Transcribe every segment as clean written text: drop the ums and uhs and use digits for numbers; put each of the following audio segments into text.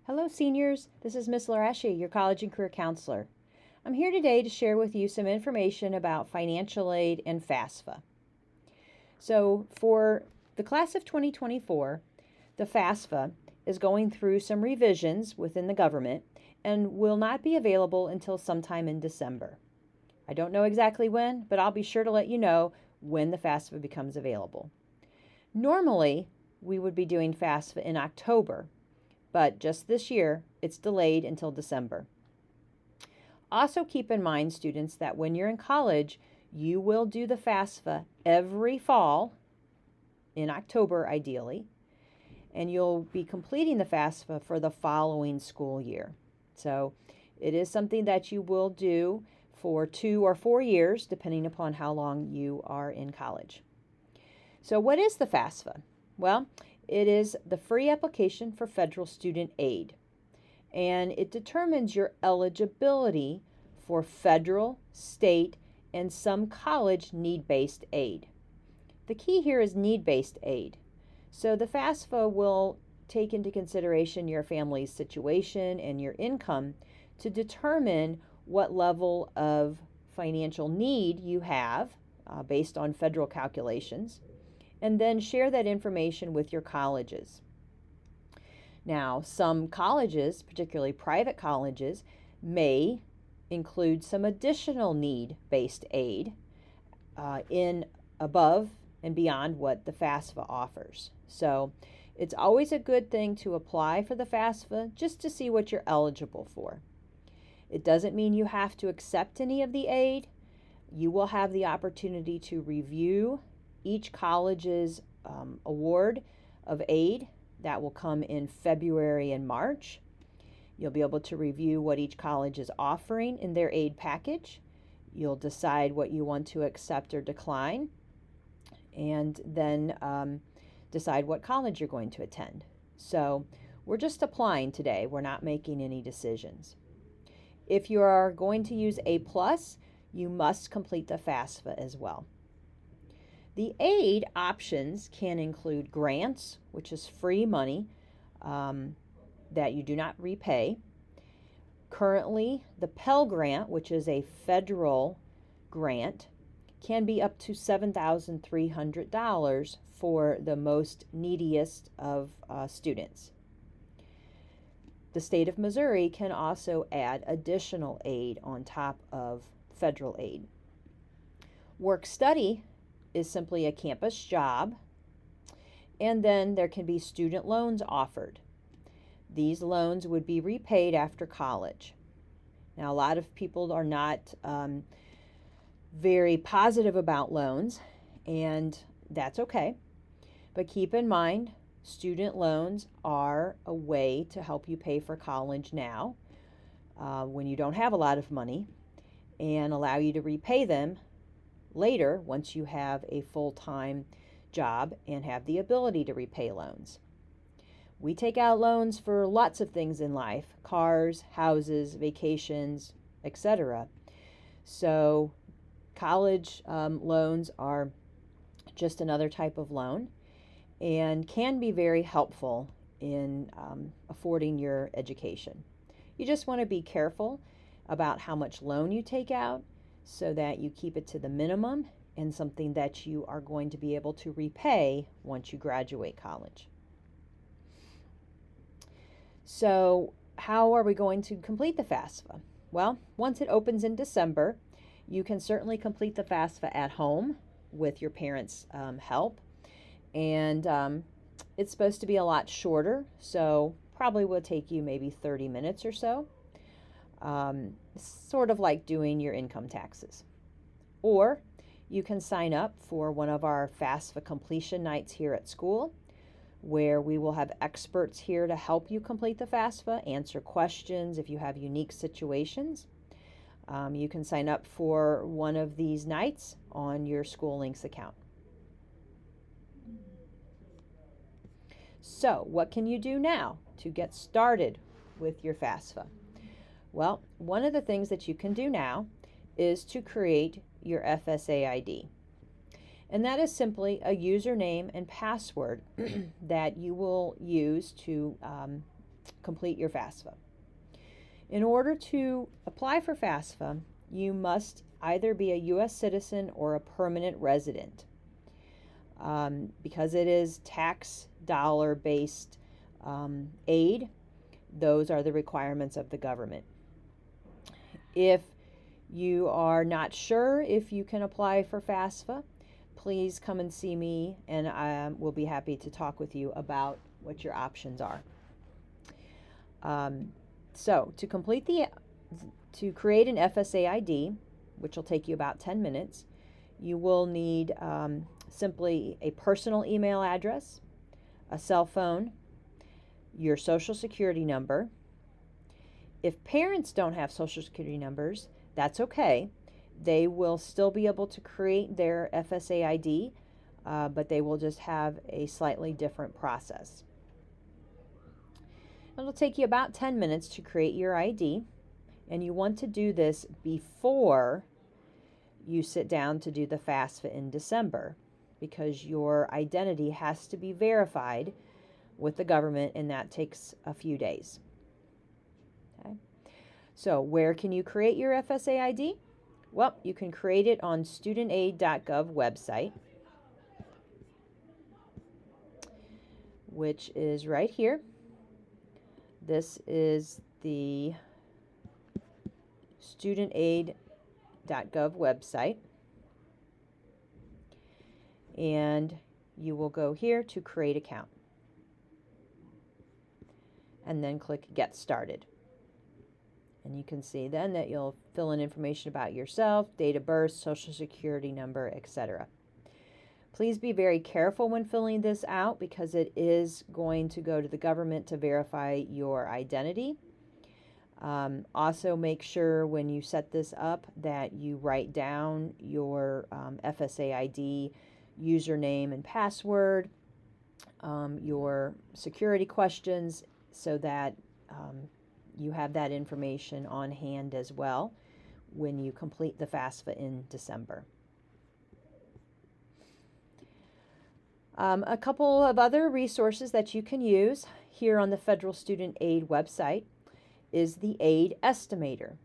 Hello, seniors. This is Miss Luraschi, your college and career counselor. I'm here today to share with you some information about financial aid and FAFSA. So, for the class of 2024, the FAFSA is going through some revisions within the government and will not be available until sometime in December. I don't know exactly when, but I'll be sure to let you know when the FAFSA becomes available. Normally, we would be doing FAFSA in October, but just this year, it's delayed until December. Also keep in mind, students, that when you're in college, you will do the FAFSA every fall, in October ideally, and you'll be completing the FAFSA for the following school year. So it is something that you will do for 2 or 4 years, depending upon how long you are in college. So what is the FAFSA? Well, it is the free application for federal student aid, and it determines your eligibility for federal, state, and some college need-based aid. The key here is need-based aid. So the FAFSA will take into consideration your family's situation and your income to determine what level of financial need you have based on federal calculations, and then share that information with your colleges. Now, some colleges, particularly private colleges, may include some additional need-based aid in above and beyond what the FAFSA offers. So it's always a good thing to apply for the FAFSA just to see what you're eligible for. It doesn't mean you have to accept any of the aid. You will have the opportunity to review each college's award of aid. That will come in February and March. You'll be able to review what each college is offering in their aid package. You'll decide what you want to accept or decline, and then decide what college you're going to attend. So we're just applying today. We're not making any decisions. If you are going to use A+, you must complete the FAFSA as well. The aid options can include grants, which is free money that you do not repay. Currently, the Pell Grant, which is a federal grant, can be up to $7,300 for the most neediest of students. The state of Missouri can also add additional aid on top of federal aid. Work-study is simply a campus job, and then there can be student loans offered. These loans would be repaid after college. Now, a lot of people are not very positive about loans, and that's okay. But keep in mind, student loans are a way to help you pay for college now when you don't have a lot of money, and allow you to repay them later once you have a full-time job and have the ability to repay loans. We take out loans for lots of things in life: cars, houses, vacations, etc. So college loans are just another type of loan and can be very helpful in affording your education. You just want to be careful about how much loan you take out so that you keep it to the minimum and something that you are going to be able to repay once you graduate college. So how are we going to complete the FAFSA? Well, once it opens in December, you can certainly complete the FAFSA at home with your parents' help. And it's supposed to be a lot shorter, so probably will take you maybe 30 minutes or so. Sort of like doing your income taxes. Or you can sign up for one of our FAFSA completion nights here at school, where we will have experts here to help you complete the FAFSA, answer questions if you have unique situations. You can sign up for one of these nights on your School Links account. So, what can you do now to get started with your FAFSA? Well, one of the things that you can do now is to create your FSA ID. And that is simply a username and password that you will use to complete your FAFSA. In order to apply for FAFSA, you must either be a U.S. citizen or a permanent resident. Because it is tax dollar based aid, those are the requirements of the government. If you are not sure if you can apply for FAFSA, please come and see me, and I will be happy to talk with you about what your options are. So to create an FSA ID, which will take you about 10 minutes, you will need simply a personal email address, a cell phone, your social security number. If parents don't have social security numbers, that's okay. They will still be able to create their FSA ID, but they will just have a slightly different process. It'll take you about 10 minutes to create your ID, and you want to do this before you sit down to do the FAFSA in December, because your identity has to be verified with the government, and that takes a few days. Okay. So where can you create your FSA ID? Well, you can create it on studentaid.gov website, which is right here. This is the studentaid.gov website. And you will go here to create account. And then click Get Started. And you can see then that you'll fill in information about yourself, date of birth, social security number, etc. Please be very careful when filling this out, because it is going to go to the government to verify your identity. Also make sure when you set this up that you write down your FSA ID username and password, your security questions, so that you have that information on hand as well when you complete the FAFSA in December. A couple of other resources that you can use here on the Federal Student Aid website is the Aid Estimator.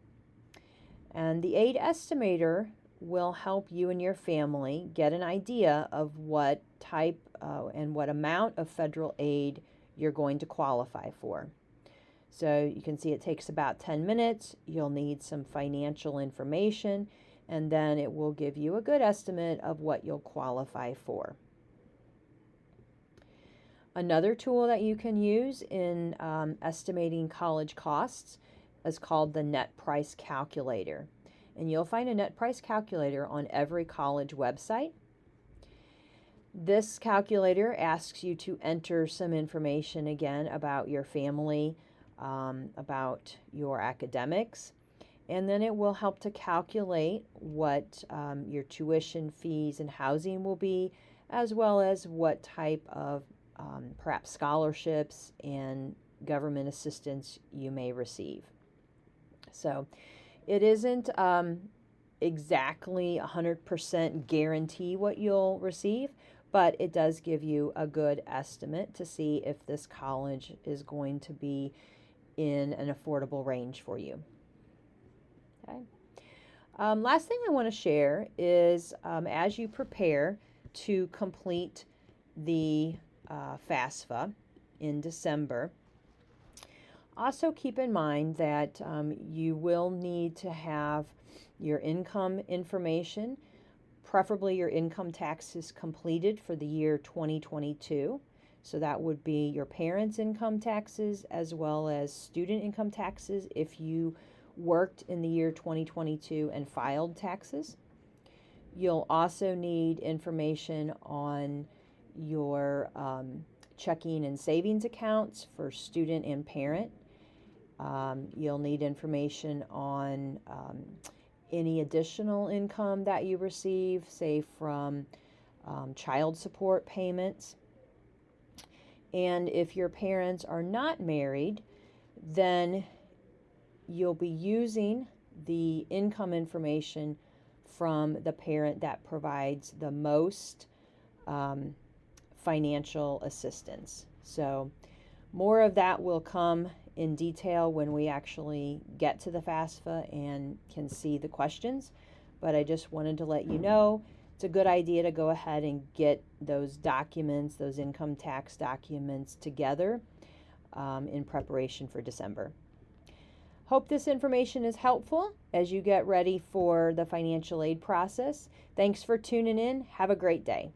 And the Aid Estimator will help you and your family get an idea of what type and what amount of federal aid you're going to qualify for. So you can see it takes about 10 minutes. You'll need some financial information, and then it will give you a good estimate of what you'll qualify for. Another tool that you can use in estimating college costs is called the Net Price Calculator. And you'll find a net price calculator on every college website. This calculator asks you to enter some information again about your family, about your academics, and then it will help to calculate what your tuition, fees, and housing will be, as well as what type of perhaps scholarships and government assistance you may receive. So it isn't exactly 100% guarantee what you'll receive, but it does give you a good estimate to see if this college is going to be in an affordable range for you. Okay. Last thing I want to share is as you prepare to complete the FAFSA in December, also keep in mind that you will need to have your income information, preferably your income taxes completed for the year 2022. So that would be your parents' income taxes as well as student income taxes if you worked in the year 2022 and filed taxes. You'll also need information on your checking and savings accounts for student and parent. You'll need information on any additional income that you receive, say from child support payments. And if your parents are not married, then you'll be using the income information from the parent that provides the most financial assistance. So More of that will come in detail when we actually get to the FAFSA and can see the questions, but I just wanted to let you know it's a good idea to go ahead and get those documents, those income tax documents together in preparation for December. Hope this information is helpful as you get ready for the financial aid process. Thanks for tuning in. Have a great day.